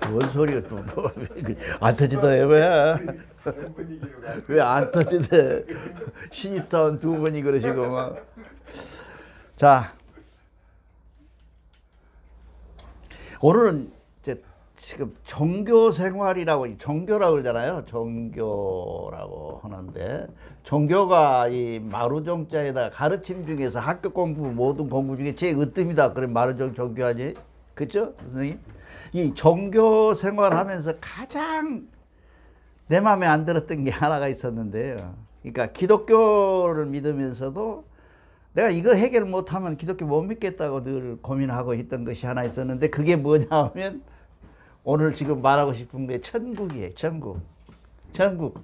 뭔 소리야 또. 안 터지다 왜? 왜 안 터지대? 신입사원 두 분이 그러시고 막. 자, 오늘은 이제 지금 종교 생활이라고, 종교라고 그러잖아요. 종교라고 하는데, 종교가 이 마루종자에다 가르침 중에서 학교 공부, 모든 공부 중에 제일 으뜸이다. 그럼 마루종 종교하지. 그죠, 선생님? 이 종교 생활하면서 가장 내 마음에 안 들었던 게 하나가 있었는데요. 그러니까 기독교를 믿으면서도 내가 이거 해결 못하면 기독교 못 믿겠다고 늘 고민하고 있던 것이 하나 있었는데, 그게 뭐냐 하면 오늘 지금 말하고 싶은 게 천국이에요. 천국. 천국.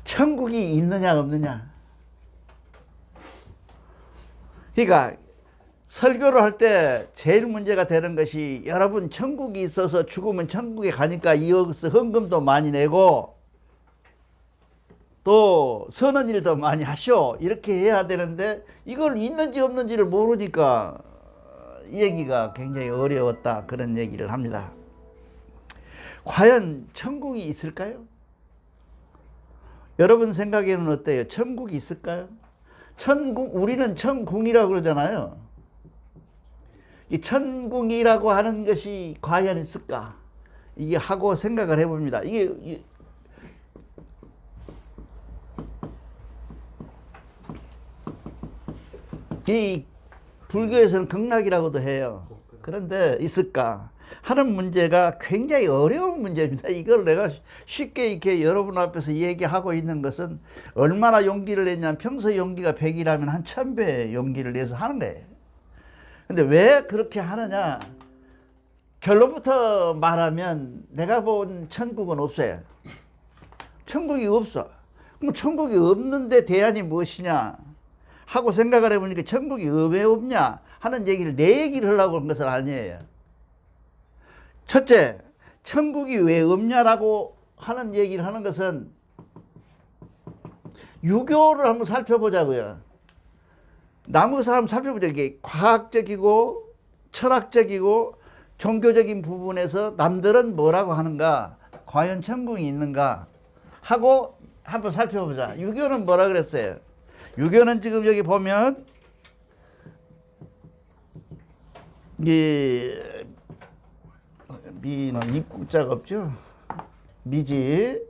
천국이 있느냐 없느냐. 그러니까 설교를 할 때 제일 문제가 되는 것이, 여러분 천국이 있어서 죽으면 천국에 가니까 이어서 헌금도 많이 내고 또 선한 일도 많이 하쇼, 이렇게 해야 되는데 이걸 있는지 없는지를 모르니까 이 얘기가 굉장히 어려웠다, 그런 얘기를 합니다. 과연 천국이 있을까요? 여러분 생각에는 어때요? 천국이 있을까요? 천국, 우리는 천궁이라고 그러잖아요. 이 천궁이라고 하는 것이 과연 있을까? 이게 하고 생각을 해봅니다. 이 불교에서는 극락이라고도 해요. 그런데 있을까 하는 문제가 굉장히 어려운 문제입니다. 이걸 내가 쉽게 이렇게 여러분 앞에서 얘기하고 있는 것은, 얼마나 용기를 냈냐면, 평소 용기가 100이라면 한 1000배 용기를 내서 하는 거예요. 근데 왜 그렇게 하느냐? 결론부터 말하면 내가 본 천국은 없어요. 천국이 없어. 그럼 천국이 없는데 대안이 무엇이냐 하고 생각을 해보니까, 천국이 왜 없냐 하는 얘기를, 내 얘기를 하려고 한 것은 아니에요. 첫째, 천국이 왜 없냐라고 하는 얘기를 하는 것은, 유교를 한번 살펴보자고요. 남의 사람 살펴보자. 이게 과학적이고 철학적이고 종교적인 부분에서 남들은 뭐라고 하는가, 과연 천국이 있는가 하고 한번 살펴보자. 유교는 뭐라 그랬어요? 유교는 지금 여기 보면 이 미는 입구자가 없죠. 미지,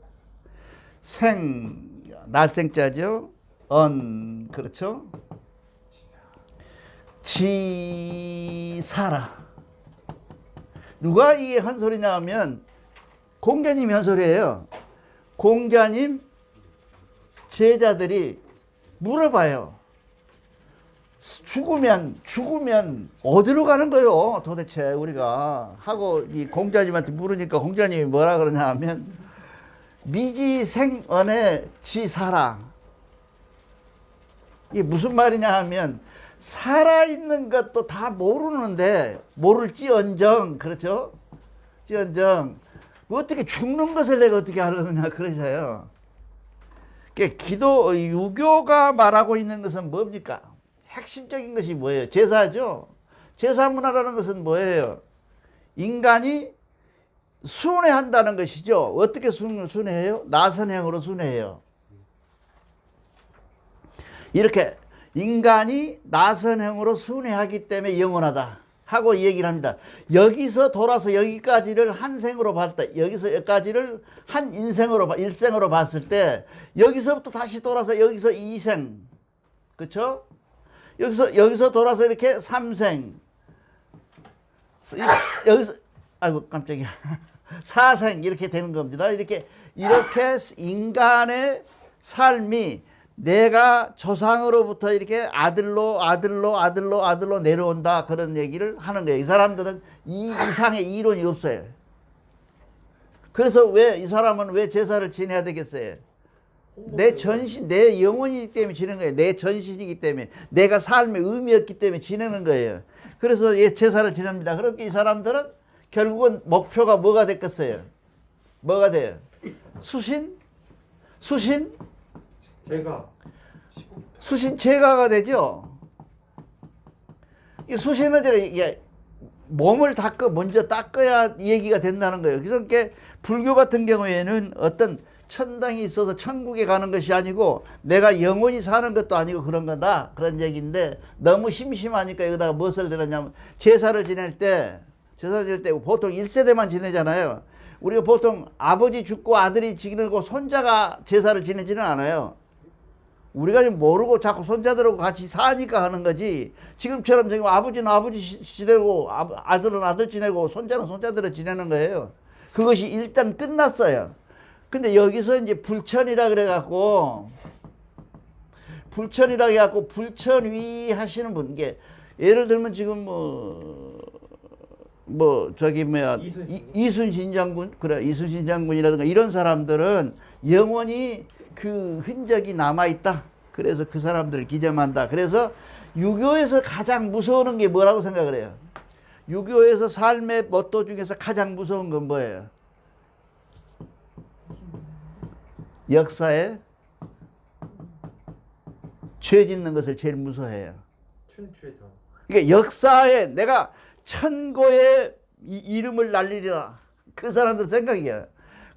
생, 날생자죠. 언, 그렇죠. 지사라. 누가 이게 한 소리냐 하면 공자님이 한 소리예요. 공자님 제자들이 물어봐요. 죽으면 어디로 가는 거요 도대체 우리가 하고, 이 공자님한테 물으니까 공자님이 뭐라 그러냐 하면, 미지생언에 지사라. 이게 무슨 말이냐 하면, 살아있는 것도 다 모르는데, 모를지언정, 그렇죠? 지언정 어떻게 죽는 것을 내가 어떻게 하느냐 그러셔요. 기도, 유교가 말하고 있는 것은 뭡니까? 핵심적인 것이 뭐예요? 제사죠. 제사 문화라는 것은 뭐예요? 인간이 순회한다는 것이죠. 어떻게 순회해요? 나선행으로 순회해요. 이렇게 인간이 나선행으로 순회하기 때문에 영원하다 하고 얘기를 합니다. 여기서 돌아서 여기까지를 한 생으로 봤다. 여기서 여기까지를 한 일생으로 봤을 때, 여기서부터 다시 돌아서 여기서 2생, 그렇죠? 여기서 돌아서 이렇게 3생, 여기서, 아이고 깜짝이야, 4생 이렇게 되는 겁니다. 이렇게 인간의 삶이 내가 조상으로부터 이렇게 아들로 내려온다, 그런 얘기를 하는 거예요. 이 사람들은 이 이상의 이론이 없어요. 그래서 왜 이 사람은 왜 제사를 지내야 되겠어요? 내 전신, 내 영혼이기 때문에 지내는 거예요. 내 전신이기 때문에, 내가 삶의 의미였기 때문에 지내는 거예요. 그래서 제사를 지냅니다. 그렇게 이 사람들은 결국은 목표가 뭐가 됐겠어요? 뭐가 돼요? 수신? 제가 수신 제가가 되죠. 이 수신호제가 이게 몸을 먼저 닦아야 얘기가 된다는 거예요. 그래서 이렇게 불교 같은 경우에는 어떤 천당이 있어서 천국에 가는 것이 아니고 내가 영원히 사는 것도 아니고 그런 거다. 그런 얘기인데 너무 심심하니까 여기다가 무엇을 들었냐면 제사를 지낼 때 보통 1세대만 지내잖아요. 우리가 보통 아버지 죽고 아들이 지내고 손자가 제사를 지내지는 않아요. 우리가 지금 모르고 자꾸 손자들하고 같이 사니까 하는 거지. 지금처럼 지금 아버지는 아버지 지내고 아들은 아들 지내고 손자는 손자들을 지내는 거예요. 그것이 일단 끝났어요. 근데 여기서 이제 불천이라 그래갖고 불천위 하시는 분, 이게 예를 들면 지금 저기 뭐야 이순신 장군, 그래, 이순신 장군이라든가 이런 사람들은 영원히 그 흔적이 남아있다. 그래서 그 사람들을 기념한다. 그래서 유교에서 가장 무서운 게 뭐라고 생각을 해요? 유교에서 삶의 모토 중에서 가장 무서운 건 뭐예요? 역사에 죄 짓는 것을 제일 무서워해요. 그러니까 역사에 내가 천고의 이름을 날리리라. 그 사람들 생각이야.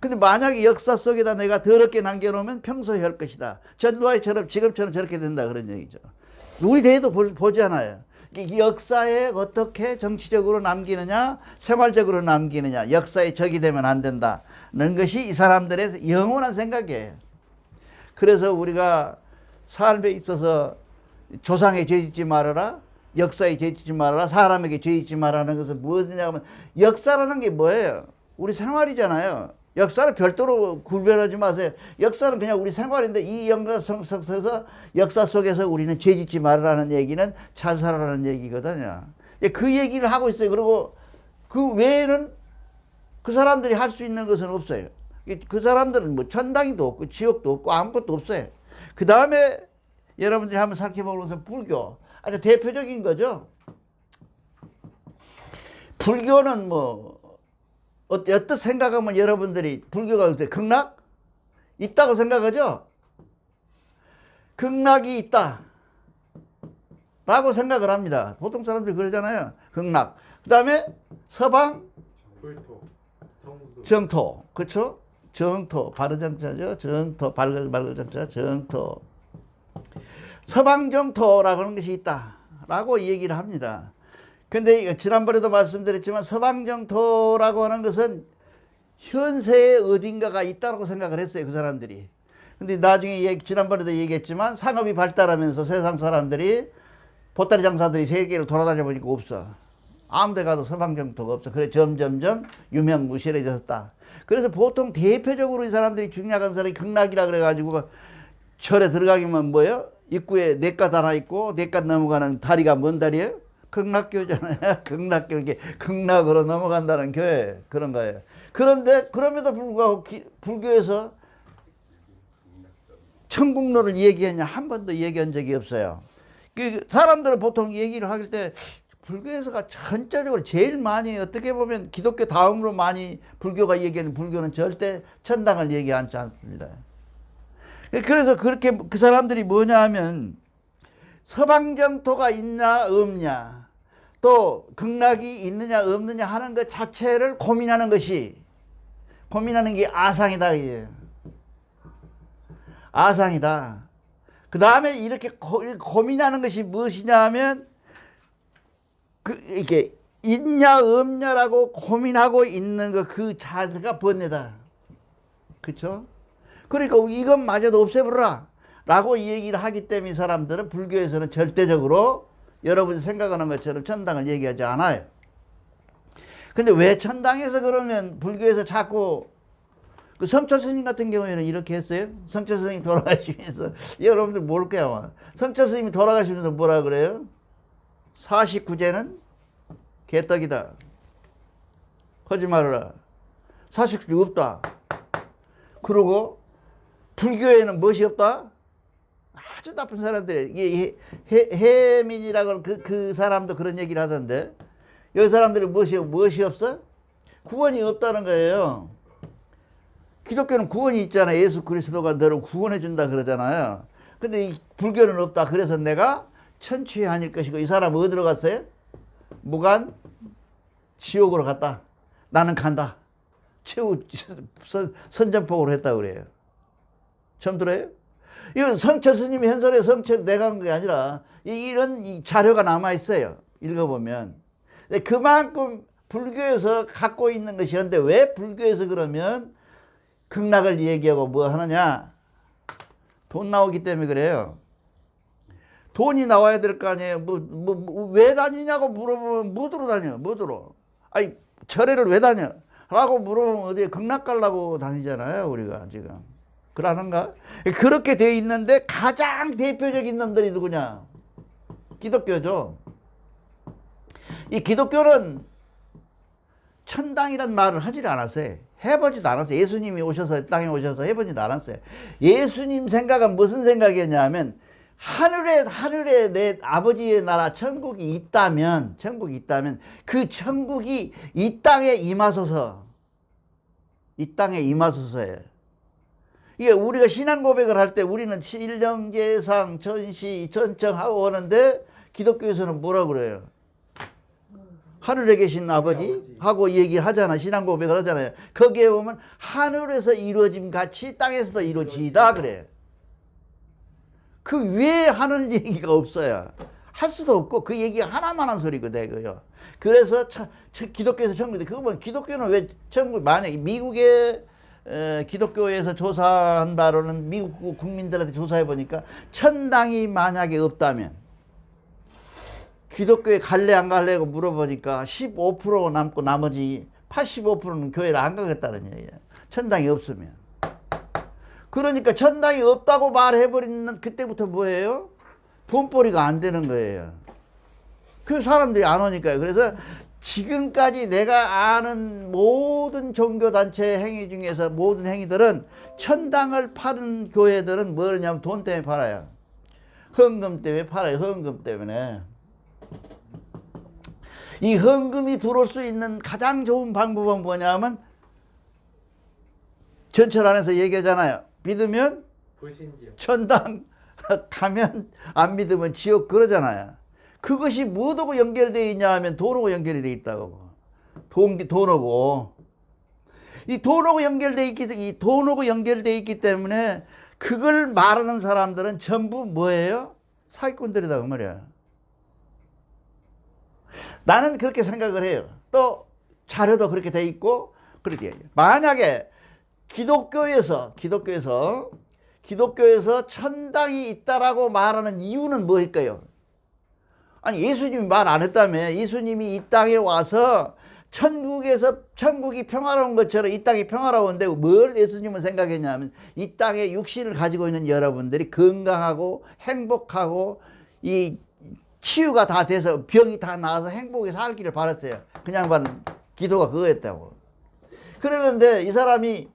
근데 만약에 역사 속에다 내가 더럽게 남겨놓으면 평소에 할 것이다. 전두환처럼 지금처럼 저렇게 된다. 그런 얘기죠. 우리 대회도 보잖아요. 이 역사에 어떻게 정치적으로 남기느냐, 생활적으로 남기느냐, 역사에 적이 되면 안 된다는 것이 이 사람들의 영원한 생각이에요. 그래서 우리가 삶에 있어서 조상에 죄 짓지 말아라, 역사에 죄 짓지 말아라, 사람에게 죄 짓지 말라는 것은 무엇이냐면 역사라는 게 뭐예요? 우리 생활이잖아요. 역사를 별도로 구별하지 마세요. 역사는 그냥 우리 생활인데 이 연관성에서 역사 속에서 우리는 죄 짓지 말라는 얘기는 잘 살아라는 얘기거든요. 그 얘기를 하고 있어요. 그리고 그 외에는 그 사람들이 할 수 있는 것은 없어요. 그 사람들은 뭐 천당도 없고 지옥도 없고 아무것도 없어요. 그 다음에 여러분들이 한번 살펴보면서 불교 아주 대표적인 거죠. 불교는 어떻게 생각하면 여러분들이 불교가 어때? 극락? 있다고 생각하죠? 극락이 있다 라고 생각을 합니다. 보통 사람들이 그러잖아요. 극락. 그 다음에 서방? 정토. 그쵸? 정토. 바르정자죠. 정토. 발글정자. 정토. 서방 정토라고 하는 것이 있다 라고 얘기를 합니다. 근데 지난번에도 말씀드렸지만 서방정토라고 하는 것은 현세의 어딘가가 있다고 생각을 했어요. 그 사람들이. 근데 나중에 지난번에도 얘기했지만 상업이 발달하면서 세상 사람들이 보따리 장사들이 세계를 돌아다녀 보니까 없어. 아무 데 가도 서방정토가 없어. 그래 점점점 유명무실해졌다. 그래서 보통 대표적으로 이 사람들이 중요한 사람이 극락이라 그래가지고 절에 들어가기만 뭐예요? 입구에 냇가 하나 있고 냇가 넘어가는 다리가 뭔 다리예요? 극락교잖아요. 극락교, 이게 극락으로 넘어간다는 교회 그런 거예요. 그런데 그럼에도 불구하고 불교에서 천국론을 얘기했냐 한 번도 얘기한 적이 없어요. 사람들은 보통 얘기를 할 때 불교에서가 전체적으로 제일 많이 어떻게 보면 기독교 다음으로 많이 불교가 얘기하는 불교는 절대 천당을 얘기하지 않습니다. 그래서 그렇게 그 사람들이 뭐냐 하면 서방정토가 있냐 없냐 또 극락이 있느냐 없느냐 하는 것 자체를 고민하는 게 아상이다. 아상이다. 그 다음에 이렇게 고민하는 것이 무엇이냐 하면 이게 있냐 없냐라고 고민하고 있는 것 그 자세가 번뇌다. 그렇죠? 그러니까 이것마저도 없애버려라 라고 얘기를 하기 때문에 이 사람들은 불교에서는 절대적으로 여러분이 생각하는 것처럼 천당을 얘기하지 않아요. 근데 왜 천당에서 그러면 불교에서 자꾸 그 성철 스님 같은 경우에는 이렇게 했어요. 성철 스님 돌아가시면서 여러분들 모를 거야. 성철 스님이 돌아가시면서 뭐라 그래요? 49제는 개떡이다. 하지 말아라. 49제 없다. 그러고 불교에는 무엇이 없다? 아주 나쁜 사람들이에요. 이게 해민이라고 하는 그 사람도 그런 얘기를 하던데 여기 사람들이 무엇이 없어? 구원이 없다는 거예요. 기독교는 구원이 있잖아요. 예수 그리스도가 너를 구원해 준다 그러잖아요. 근데 이 불교는 없다. 그래서 내가 천추에 아닐 것이고 이 사람 어디로 갔어요? 무간 지옥으로 갔다. 나는 간다. 최후 선전포고를 했다 그래요. 처음 들어요? 이건 성철 스님이 현설의 성철 내가 한 게 아니라 이런 자료가 남아 있어요. 읽어보면. 그만큼 불교에서 갖고 있는 것이 한데 왜 불교에서 그러면 극락을 얘기하고 뭐 하느냐? 돈 나오기 때문에 그래요. 돈이 나와야 될 거 아니에요. 왜 다니냐고 물어보면 무드로 다녀. 무드로. 아니 절에를 왜 다녀? 라고 물어보면 어디에 극락 가려고 다니잖아요. 우리가 지금. 그러는가? 그렇게 돼 있는데 가장 대표적인 놈들이 누구냐? 기독교죠. 이 기독교는 천당이란 말을 하질 않았어요. 해보지도 않았어요. 예수님이 오셔서 땅에 오셔서 해보지도 않았어요. 예수님 생각은 무슨 생각이었냐면 하늘에 내 아버지의 나라 천국이 있다면 그 천국이 이 땅에 임하소서. 이 땅에 임하소서예요. 이게 우리가 신앙 고백을 할 때 우리는 신령제상 전시 전청하고 하는데 기독교에서는 뭐라 그래요? 하늘에 계신 아버지 하고 얘기하잖아. 신앙 고백을 하잖아요. 거기에 보면 하늘에서 이루어짐 같이 땅에서도 이루어지다 그래요. 그 위에 하는 얘기가 없어요. 할 수도 없고 그 얘기가 하나만 한 소리거든. 그요. 그래서 기독교에서 천국인데 그거 보면 기독교는 왜 천국 만약에 미국의 기독교에서 조사한 바로는 미국 국민들한테 조사해 보니까 천당이 만약에 없다면 기독교에 갈래 안 갈래고 물어보니까 15% 남고 나머지 85%는 교회를 안 가겠다는 얘기예요. 천당이 없으면. 그러니까 천당이 없다고 말해버리는 그때부터 뭐예요? 돈벌이가 안 되는 거예요. 그 사람들이 안 오니까요. 그래서 지금까지 내가 아는 모든 종교단체 행위 중에서 모든 행위들은 천당을 파는 교회들은 뭐냐면 돈 때문에 팔아요. 헌금 때문에 팔아요. 헌금 때문에. 이 헌금이 들어올 수 있는 가장 좋은 방법은 뭐냐면 전철 안에서 얘기하잖아요. 믿으면 천당, 가면 안 믿으면 지옥 그러잖아요. 그것이 뭐하고 연결되어 있냐 하면 돈하고 연결이 되어 있다고. 돈하고. 이 돈하고 연결되어 있기 때문에 그걸 말하는 사람들은 전부 뭐예요? 사기꾼들이다 그 말이야. 나는 그렇게 생각을 해요. 또 자료도 그렇게 돼 있고 그렇게 해요. 만약에 기독교에서 천당이 있다라고 말하는 이유는 뭐일까요? 아니 예수님이 말 안 했다며. 예수님이 이 땅에 와서 천국이 평화로운 것처럼 이 땅이 평화로운데 뭘 예수님은 생각했냐면 이 땅에 육신을 가지고 있는 여러분들이 건강하고 행복하고 이 치유가 다 돼서 병이 다 나아서 행복하게 살기를 바랐어요. 그냥 기도가 그거였다고. 그러는데 이 사람이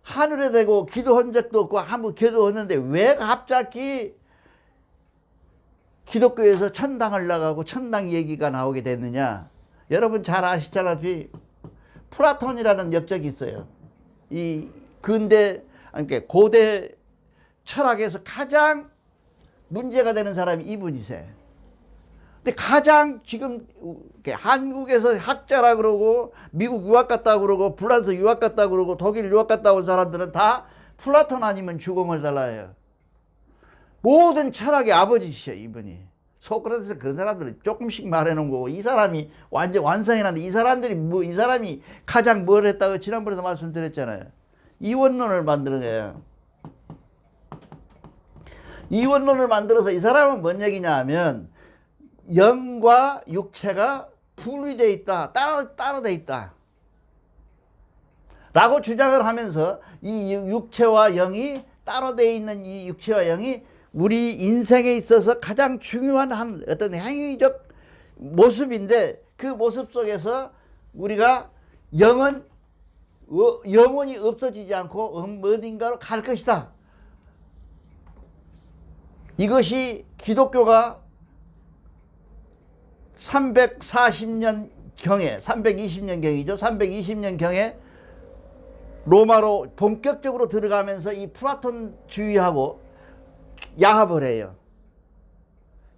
하늘에 대고 기도한 적도 없고 아무 기도했는데 왜 갑자기 기독교에서 천당을 나가고 천당 얘기가 나오게 됐느냐? 여러분 잘 아시다시피 플라톤이라는 역적이 있어요. 이 그러니까 고대 철학에서 가장 문제가 되는 사람이 이분이세요. 근데 가장 지금 한국에서 학자라 그러고 미국 유학 갔다 그러고 프랑스 유학 갔다 그러고 독일 유학 갔다 온 사람들은 다 플라톤 아니면 죽음을 달라 해요. 모든 철학의 아버지시죠 이분이. 소크라테스 그런 사람들은 조금씩 말해놓은 거고 이 사람이 완전 완성해놨는데 이 사람이 가장 뭘 했다고 지난번에도 말씀드렸잖아요. 이원론을 만드는 거예요. 이원론을 만들어서 이 사람은 뭔 얘기냐 하면 영과 육체가 분리되어 있다. 따로 되어 있다. 라고 주장을 하면서 이 육체와 영이 따로 되어 있는 이 육체와 영이 우리 인생에 있어서 가장 중요한 어떤 행위적 모습인데 그 모습 속에서 우리가 영원히 없어지지 않고 어딘가로 갈 것이다. 이것이 기독교가 340년 경에 320년 경이죠. 320년 경에 로마로 본격적으로 들어가면서 이 플라톤주의하고 야합을 해요.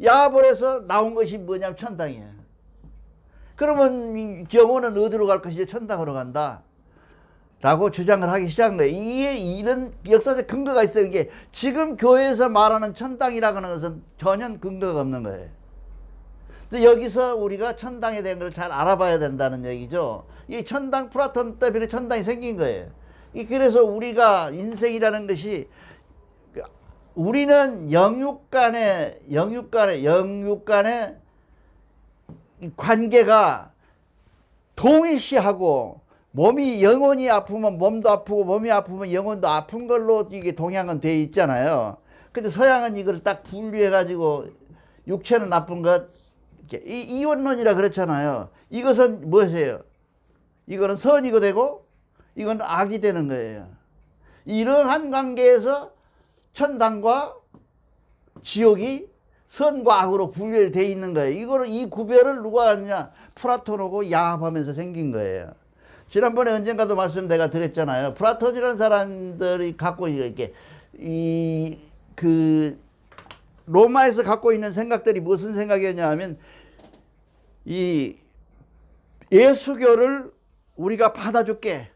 야합을 해서 나온 것이 뭐냐면 천당이에요. 그러면 이 영혼은 어디로 갈 것이지? 천당으로 간다. 라고 주장을 하기 시작한 거예요. 이게 이런 역사적 근거가 있어요. 이게 지금 교회에서 말하는 천당이라고 하는 것은 전혀 근거가 없는 거예요. 여기서 우리가 천당에 대한 걸 잘 알아봐야 된다는 얘기죠. 이 천당, 플라톤 때문에 천당이 생긴 거예요. 그래서 우리가 인생이라는 것이 우리는 영육간의 관계가 동일시하고 몸이 영혼이 아프면 몸도 아프고 몸이 아프면 영혼도 아픈 걸로 이게 동양은 돼 있잖아요. 근데 서양은 이걸 딱 분리해 가지고 육체는 나쁜 것 이원론이라 그렇잖아요. 이것은 무엇이에요? 이거는 선이고 되고 이건 악이 되는 거예요. 이러한 관계에서 천당과 지옥이 선과 악으로 분리되어 있는 거예요. 이 구별을 누가 하느냐? 플라톤하고 야합하면서 생긴 거예요. 지난번에 언젠가도 말씀 내가 드렸잖아요. 플라톤이라는 사람들이 갖고 이렇게 로마에서 갖고 있는 생각들이 무슨 생각이었냐 하면 이 예수교를 우리가 받아줄게.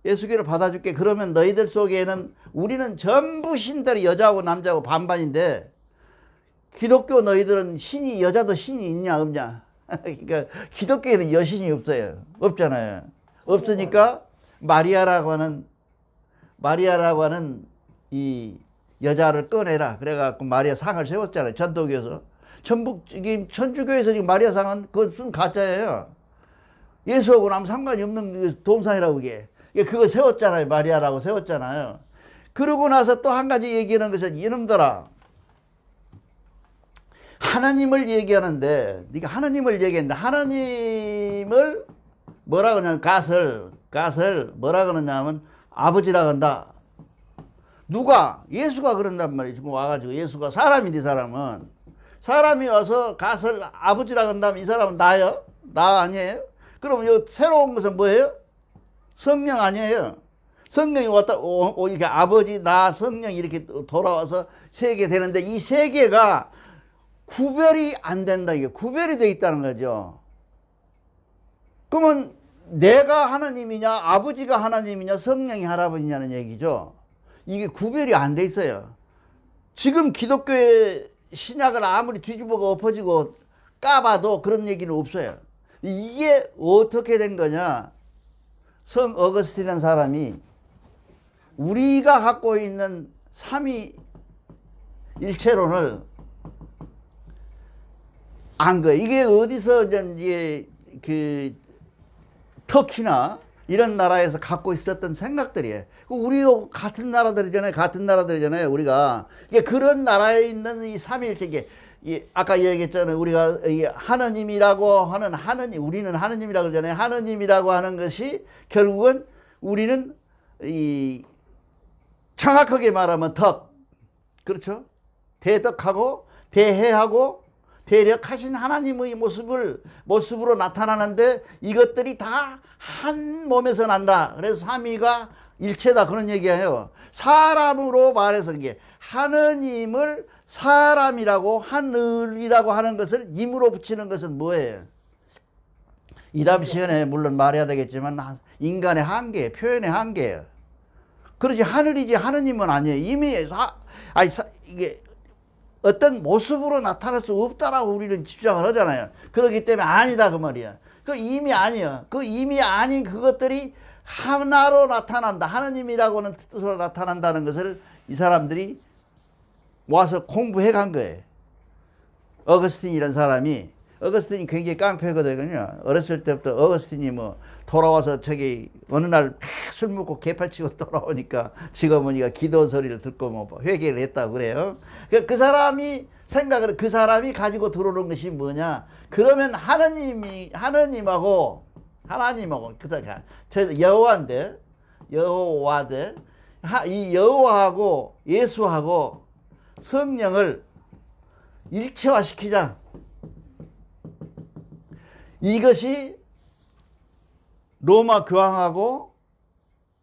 예수교를 받아줄게. 그러면 너희들 속에는 우리는 전부 신들이 여자하고 남자하고 반반인데 기독교 너희들은 신이 여자도 신이 있냐 없냐. 그러니까 기독교에는 여신이 없어요. 없잖아요. 없으니까 마리아라고 하는 이 여자를 꺼내라. 그래갖고 마리아 상을 세웠잖아요. 전도교에서. 천주교에서 지금 마리아 상은 그건 가짜예요. 예수하고는 아무 상관이 없는 동상이라고 그게. 그거 세웠잖아요. 마리아라고 세웠잖아요. 그러고 나서 또 한 가지 얘기하는 것은 이놈들아. 하나님을 얘기하는데 네가 하나님을 얘기했는데 하나님을 뭐라 그러냐면 갓을 뭐라 그러냐면 아버지라 한다. 누가? 예수가 그런단 말이에요. 지금 와가지고 예수가 사람인데 사람이 와서 갓을 아버지라 한다면 이 사람은 나요? 나 아니에요? 그럼 이 새로운 것은 뭐예요? 성령 아니에요? 성령이 왔다 이렇게 아버지 나 성령 이렇게 돌아와서 세계 되는데 이 세계가 구별이 안 된다. 이게 구별이 돼 있다는 거죠. 그러면 내가 하나님이냐 아버지가 하나님이냐 성령이 할아버지냐는 얘기죠. 이게 구별이 안 돼 있어요. 지금 기독교의 신약을 아무리 뒤집어가 엎어지고 까봐도 그런 얘기는 없어요. 이게 어떻게 된 거냐? 성 어거스틴이라는 사람이 우리가 갖고 있는 삼위일체론을 안 거예요. 이게 어디서 이제 터키나 이런 나라에서 갖고 있었던 생각들이에요. 우리가 같은 나라들이잖아요. 우리가 그런 나라에 있는 이 삼위일체 아까 얘기했잖아요. 우리가 하느님이라고 하는 우리는 하느님이라고 그러잖아요. 하느님이라고 하는 것이 결국은 우리는 정확하게 말하면 그렇죠? 대덕하고 대해하고 대력하신 하나님의 모습으로 나타나는데 이것들이 다 한 몸에서 난다. 그래서 삼위가 일체다. 그런 얘기예요. 사람으로 말해서 이게 하느님을 사람이라고 하늘이라고 하는 것을 임으로 붙이는 것은 뭐예요? 이 다음 시간에 물론 말해야 되겠지만 인간의 한계, 표현의 한계예요. 그렇지 하늘이지 하느님은 아니에요. 이미 이게 어떤 모습으로 나타날 수 없다라고 우리는 집장을 하잖아요. 그렇기 때문에 아니다 그 말이야. 그 이미 아니야. 그 이미 아닌 그것들이 하나로 나타난다. 하느님이라고는 뜻으로 나타난다는 것을 이 사람들이 와서 공부해 간 거예요. 어거스틴이라는 사람이 어거스틴이 굉장히 깡패거든요. 어렸을 때부터 어거스틴이 돌아와서 어느 날 술 먹고 개판치고 돌아오니까 직어머니가 기도 소리를 듣고 회개를 했다고 그래요. 그 사람이 그 사람이 가지고 들어오는 것이 뭐냐? 그러면 하나님하고 여호와인데 이 여호와하고 예수하고 성령을 일체화시키자. 이것이 로마 교황하고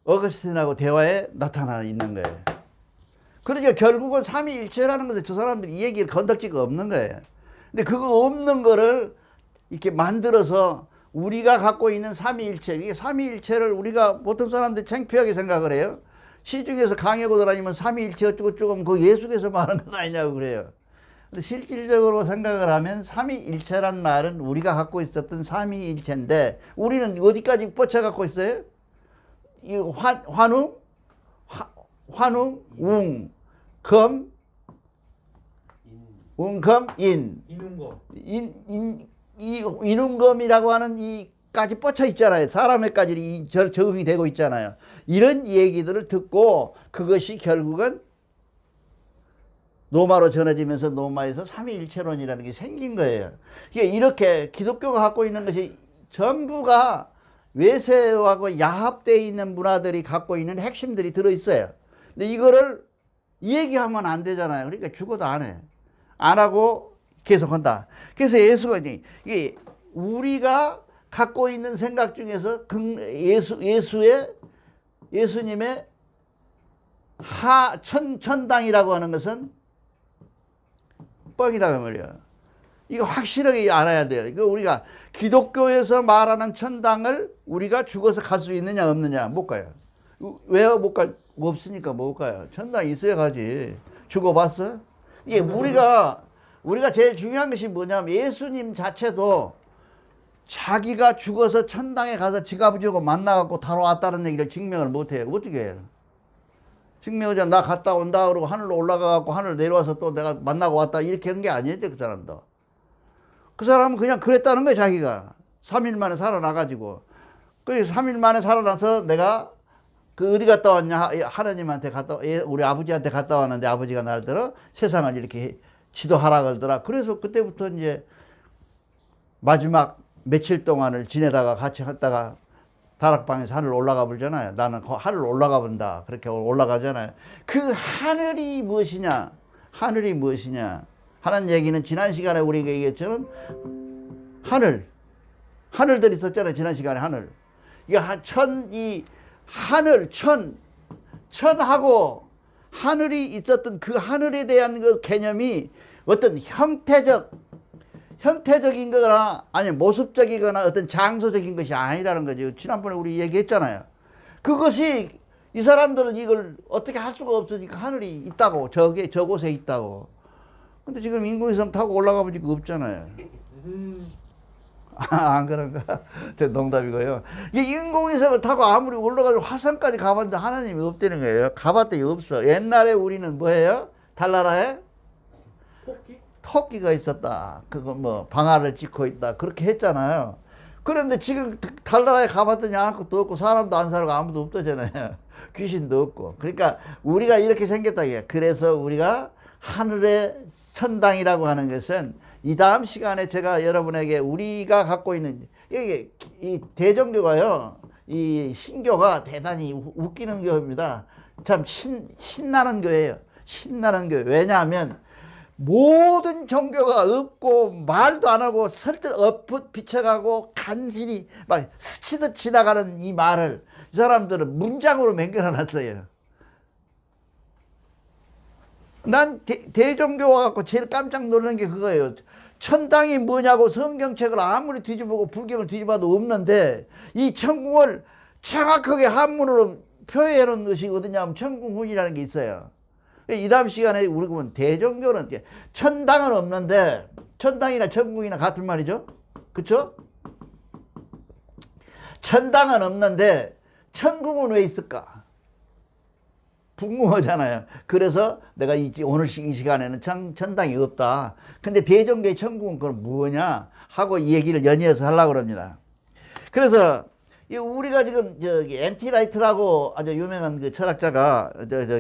어거스틴하고 대화에 나타나 있는 거예요. 그러니까 결국은 삼위일체라는 것을 저 사람들이 이 얘기를 건덕지가 없는 거예요. 근데 그거 없는 거를 이렇게 만들어서 우리가 갖고 있는 삼위일체, 이게 삼위일체를 우리가 보통 사람들이 창피하게 생각을 해요. 시중에서 강의하고 다니면 삼위일체 어쩌고저쩌고 하면 그 예수께서 말하는 건 아니냐고 그래요. 근데 실질적으로 생각을 하면 삼위일체란 말은 우리가 갖고 있었던 삼위일체인데 우리는 어디까지 뻗쳐 갖고 있어요? 이 환웅, 웅, 검, 웅검, 인. 인운검이라고 하는 이까지 뻗쳐 있잖아요. 사람에까지 적응이 되고 있잖아요. 이런 얘기들을 듣고 그것이 결국은 노마로 전해지면서 노마에서 삼위일체론이라는 게 생긴 거예요. 이렇게 기독교가 갖고 있는 것이 전부가 외세하고 야합되어 있는 문화들이 갖고 있는 핵심들이 들어있어요. 근데 이거를 얘기하면 안 되잖아요. 그러니까 죽어도 안 해. 안 하고 계속 한다. 그래서 예수가 이게 우리가 갖고 있는 생각 중에서 예수님의 천당이라고 하는 것은 뻥이다 그 말이야. 이거 확실하게 알아야 돼요. 이거 우리가 기독교에서 말하는 천당을 우리가 죽어서 갈 수 있느냐 없느냐 못 가요. 왜 못 가? 없으니까 못 가요. 천당 있어야 가지. 죽어봤어? 이게 우리가 제일 중요한 것이 뭐냐면 예수님 자체도 자기가 죽어서 천당에 가서 지갑을 만나갖고 다뤄왔다는 얘기를 증명을 못해요. 어떻게 해요? 증명하자 나 갔다 온다 그러고 하늘로 올라가갖고 하늘 내려와서 또 내가 만나고 왔다 이렇게 하는 게 아니에요. 그 사람도. 그 사람은 그냥 그랬다는 거예요. 자기가 3일 만에 살아나가지고. 그 3일 만에 살아나서 내가 그 어디 갔다 왔냐 하나님한테 우리 아버지한테 갔다 왔는데 아버지가 날더러 세상을 이렇게 지도하라 그러더라. 그래서 그때부터 이제 마지막 며칠 동안을 지내다가 같이 했다가 다락방에서 하늘 올라가 보잖아요. 나는 하늘 올라가 본다. 그렇게 올라가잖아요. 그 하늘이 무엇이냐? 하늘이 무엇이냐? 하는 얘기는 지난 시간에 우리가 얘기했처럼 하늘들이 있었잖아요. 지난 시간에 하늘. 이게 천하고 하늘이 있었던 그 하늘에 대한 그 개념이 어떤 형태적인 거나 아니면 모습적이거나 어떤 장소적인 것이 아니라는 거죠. 지난번에 우리 얘기했잖아요. 그것이 이 사람들은 이걸 어떻게 할 수가 없으니까 하늘이 있다고 저곳에 있다고. 근데 지금 인공위성 타고 올라가 보니까 없잖아요. 안 그런가? 제 농담이고요. 이 인공위성을 타고 아무리 올라가서 화성까지 가봤는데 하나님이 없다는 거예요. 가봤더니 없어. 옛날에 우리는 뭐예요? 달나라에 토끼가 있었다. 그거 뭐 방아를 찍고 있다. 그렇게 했잖아요. 그런데 지금 달나라에 가봤더니 아무것도 없고 사람도 안 살고 아무도 없다잖아요. 귀신도 없고. 그러니까 우리가 이렇게 생겼다. 그래서 우리가 하늘의 천당이라고 하는 것은 이 다음 시간에 제가 여러분에게 우리가 갖고 있는 이 대종교가요. 이 신교가 대단히 웃기는 교회입니다. 참 신나는 교회예요. 신나는 교회. 왜냐하면 모든 종교가 없고 말도 안 하고 설득 엎ut 비쳐가고 간신히 막 스치듯 지나가는 이 말을 이 사람들은 문장으로 맹겨놨어요. 난 대종교와 갖고 제일 깜짝 놀란 게 그거예요. 천당이 뭐냐고 성경책을 아무리 뒤집어보고 불경을 뒤집어도 없는데 이 천궁을 정확하게 한문으로 표현해 놓은 것이 어디냐 하면 천궁훈이라는 게 있어요. 이 다음 시간에 우리 보면 대종교는 천당은 없는데 천당이나 천궁이나 같은 말이죠. 그쵸? 천당은 없는데 천궁은 왜 있을까? 궁금하잖아요. 그래서 내가 오늘 이 시간에는 천당이 없다. 근데 대종교의 천궁은 그럼 뭐냐 하고 이 얘기를 연이어서 하려고 합니다. 그래서 우리가 지금 엠티 라이트라고 아주 유명한 그 철학자가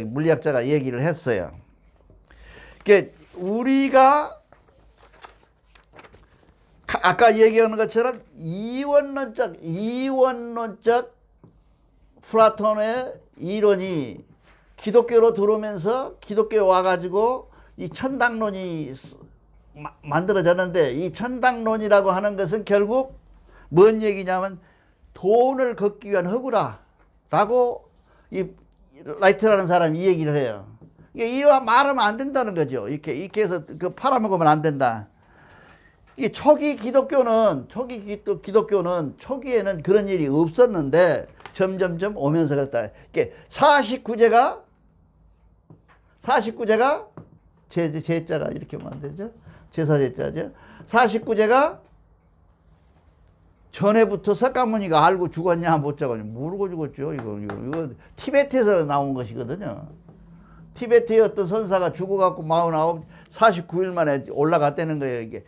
물리학자가 얘기를 했어요. 우리가 아까 얘기하는 것처럼 이원론적 플라톤의 이론이 기독교로 들어오면서 기독교에 와가지고 이 천당론이 만들어졌는데 이 천당론이라고 하는 것은 결국 뭔 얘기냐면 돈을 걷기 위한 허구라라고 이 라이트라는 사람이 이 얘기를 해요. 이러한 말하면 안 된다는 거죠. 이렇게 해서 그 팔아먹으면 안 된다. 이 초기 기독교는 초기에는 그런 일이 없었는데 점점점 오면서 그랬다. 이게 49제가 제자가 이렇게 하면 안 되죠? 제사 제자죠. 49제가 전에부터 석가모니가 알고 죽었냐 못 죽었냐 모르고 죽었죠. 이거 티베트에서 나온 것이거든요. 티베트의 어떤 선사가 죽어갖고 49일 만에 올라갔다는 거예요. 이게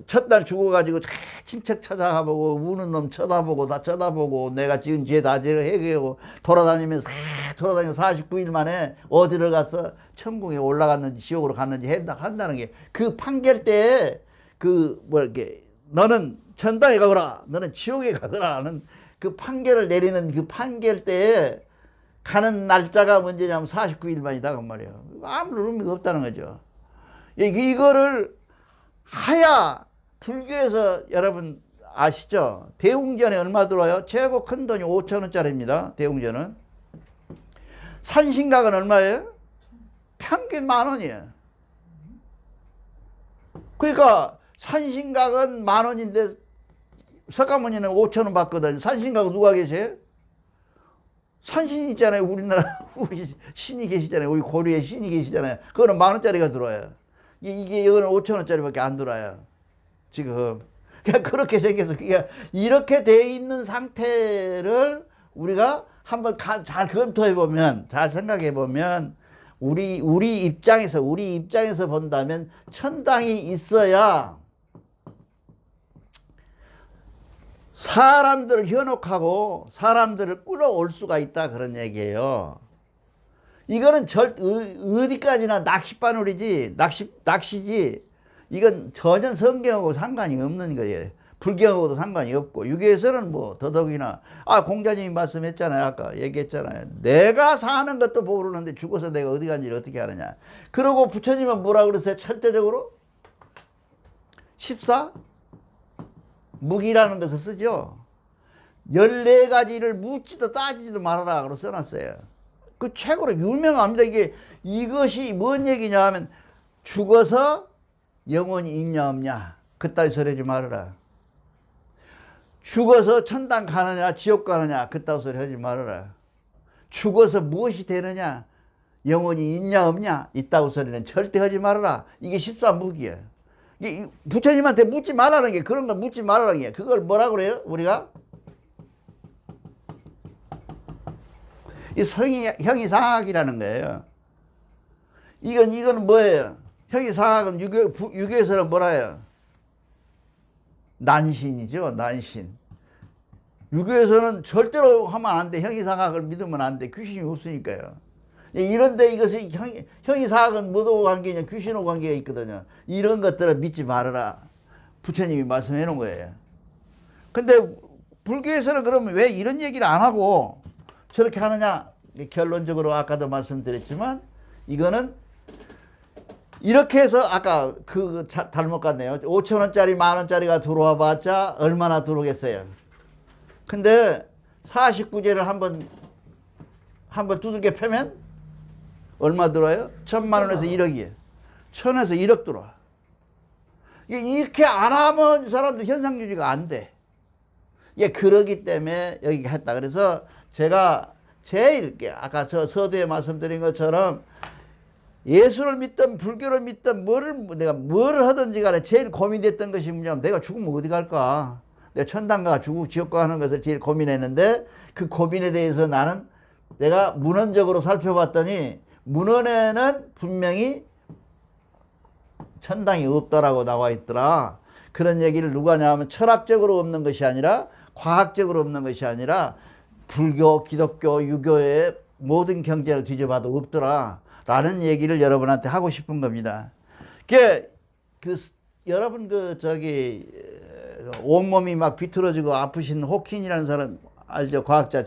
첫날 죽어가지고 친척 찾아가보고 우는 놈 쳐다보고 다 쳐다보고 내가 지은 죄 다 해결하고 돌아다니면서 49일 만에 어디를 가서 천국에 올라갔는지 지옥으로 갔는지 한다는 게 그 판결 때에 이렇게 너는 천당에 가거라 너는 지옥에 가거라 하는 그 판결을 내리는 그 판결 때에 가는 날짜가 언제냐면 49일만이다 그 말이에요. 아무런 의미가 없다는 거죠. 이거를 하야 불교에서 여러분 아시죠? 대웅전에 얼마 들어와요? 최고 큰 돈이 5,000원짜리입니다. 대웅전은. 산신각은 얼마예요? 평균 10,000원이에요. 그러니까 산신각은 10,000원인데 석가모니는 5,000원 받거든요. 산신각은 누가 계세요? 산신 있잖아요. 우리나라 우리 신이 계시잖아요. 우리 고려에 신이 계시잖아요. 그거는 10,000원짜리가 들어와요. 이거는 5,000원짜리밖에 안 들어와요. 지금 그냥 그렇게 생겨서 그게 이렇게 돼 있는 상태를 우리가 한번 잘 검토해 보면, 잘 생각해 보면 우리 입장에서 본다면 천당이 있어야 사람들을 현혹하고 사람들을 끌어올 수가 있다 그런 얘기예요. 이거는 어디까지나 낚싯바늘이지 낚시지 이건 전혀 성경하고 상관이 없는 거예요. 불경하고도 상관이 없고 유교에서는 뭐 더더욱이나 공자님이 말씀했잖아요. 아까 얘기했잖아요. 내가 사는 것도 모르는데 죽어서 내가 어디 간지를 어떻게 하느냐. 그러고 부처님은 뭐라 그랬어요? 철저적으로 14 무기라는 것을 쓰죠. 14가지를 묻지도 따지지도 말아라 그러 써놨어요. 그 최고로 유명합니다. 이것이 뭔 얘기냐 하면 죽어서 영혼이 있냐 없냐 그따위 소리 하지 말아라. 죽어서 천당 가느냐 지옥 가느냐 그따위 소리 하지 말아라. 죽어서 무엇이 되느냐 영혼이 있냐 없냐 이따위 소리는 절대 하지 말아라. 이게 14무기예요. 부처님한테 묻지 말라는 게 그런 거 묻지 말라는 게 그걸 뭐라 그래요? 우리가 이 형이상학이라는 거예요. 이건 뭐예요? 형이상학은 유교에서는 뭐라 해요? 난신이죠. 난신. 유교에서는 절대로 하면 안 돼. 형이상학을 믿으면 안 돼. 귀신이 없으니까요. 이런데 이것이 형이상학은 뭐하고 관계냐? 귀신하고 관계가 있거든요. 이런 것들을 믿지 말아라. 부처님이 말씀해 놓은 거예요. 근데 불교에서는 그러면 왜 이런 얘기를 안 하고 저렇게 하느냐? 결론적으로 아까도 말씀드렸지만 이거는 이렇게 해서 아까 잘못 갔네요. 5,000원짜리 10,000원짜리가 들어와 봤자 얼마나 들어오겠어요. 근데 49제를 한번 두들겨 패면 얼마 들어와요? 1,000,000원에서 1억이에요. 1,000에서 1억 들어와. 이렇게 안 하면 이 사람들 현상 유지가 안 돼. 그러기 때문에 여기 했다. 그래서 제가 제일 아까 저 서두에 말씀드린 것처럼 예수를 믿든 불교를 믿든 내가 뭐를 하든지 간에 제일 고민됐던 것이 뭐냐면 내가 죽으면 어디 갈까? 내가 천당가 죽고 지옥가 하는 것을 제일 고민했는데 그 고민에 대해서 나는 내가 문헌적으로 살펴봤더니 문헌에는 분명히 천당이 없다라고 나와 있더라. 그런 얘기를 누가 하냐면 철학적으로 없는 것이 아니라 과학적으로 없는 것이 아니라 불교, 기독교, 유교의 모든 경제를 뒤져봐도 없더라 라는 얘기를 여러분한테 하고 싶은 겁니다. 여러분 온몸이 막 비틀어지고 아프신 호킨이라는 사람 알죠? 과학자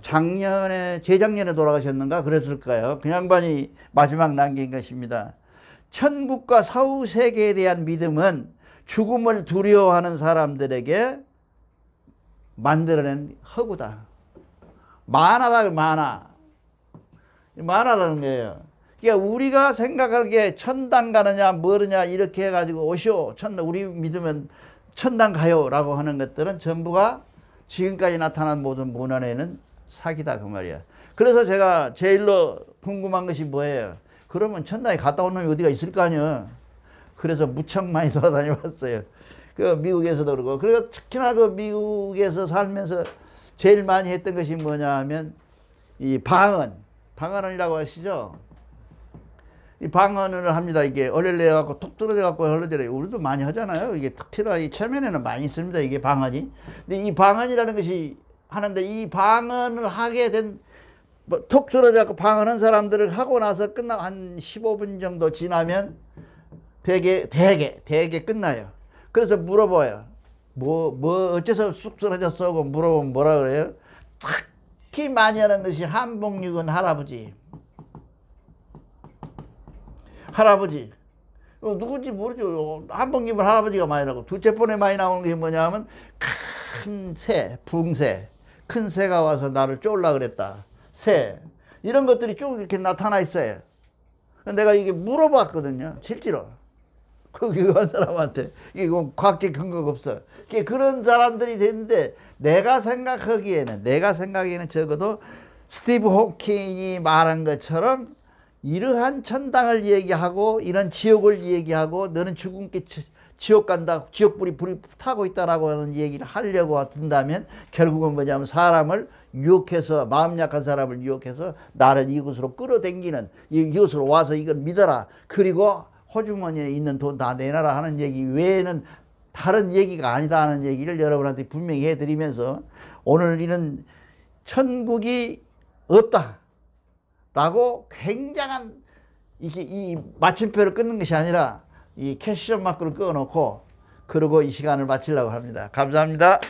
재작년에 돌아가셨는가 그랬을까요? 그 양반이 마지막 남긴 것입니다. 천국과 사후 세계에 대한 믿음은 죽음을 두려워하는 사람들에게 만들어낸 허구다. 만화다. 만화라는 거예요. 그러니까 우리가 생각하기에 천당 가느냐 뭐느냐 이렇게 해가지고 오시오 천당 우리 믿으면 천당 가요라고 하는 것들은 전부가 지금까지 나타난 모든 문헌에는 사기다 그 말이야. 그래서 제가 제일로 궁금한 것이 뭐예요? 그러면 천당에 갔다 온 놈이 어디가 있을 거 아니야. 그래서 무척 많이 돌아다녀 봤어요. 그 미국에서도 그러고. 그리고 특히나 그 미국에서 살면서 제일 많이 했던 것이 뭐냐 하면 이 방언이라고 하시죠. 이 방언을 합니다. 이게 얼얼내 갖고 톡 떨어져 갖고 흘러들어요. 우리도 많이 하잖아요. 이게 특히나 이 체면에는 많이 있습니다. 이게 방언이. 근데 이 방언이라는 것이 하는데 이 방언을 하게 된 뭐 톡 떨어져 갖고 방언한 사람들을 하고 나서 끝나고 한 15분 정도 지나면 대개 끝나요. 그래서 물어봐요. 뭐 어째서 쑥 쓰러졌어? 하고 물어보면 뭐라 그래요? 특히 많이 하는 것이 한복육은 할아버지. 누군지 모르죠. 한복입은 할아버지가 많이 나고 둘째 번에 많이 나오는 게 뭐냐면 큰 새, 붕새, 큰 새가 와서 나를 쫄라 그랬다. 새 이런 것들이 쭉 이렇게 나타나 있어요. 내가 이게 물어봤거든요. 실제로 그 한 사람한테 이게 과학적 근거가 없어. 그런 사람들이 됐는데 내가 생각하기에는 적어도 스티브 호킹이 말한 것처럼 이러한 천당을 얘기하고 이런 지옥을 얘기하고 너는 죽음께 지옥 간다 지옥불이 타고 있다라고 하는 얘기를 하려고 든다면 결국은 뭐냐면 사람을 유혹해서 마음 약한 사람을 유혹해서 나를 이곳으로 끌어당기는 이곳으로 와서 이걸 믿어라 그리고 호주머니에 있는 돈 다 내놔라 하는 얘기 외에는 다른 얘기가 아니다 하는 얘기를 여러분한테 분명히 해드리면서 오늘 이런 천국이 없다 라고 굉장한 이 마침표를 끊는 것이 아니라 이 캐시션 마크를 끊어놓고 그러고 이 시간을 마치려고 합니다. 감사합니다.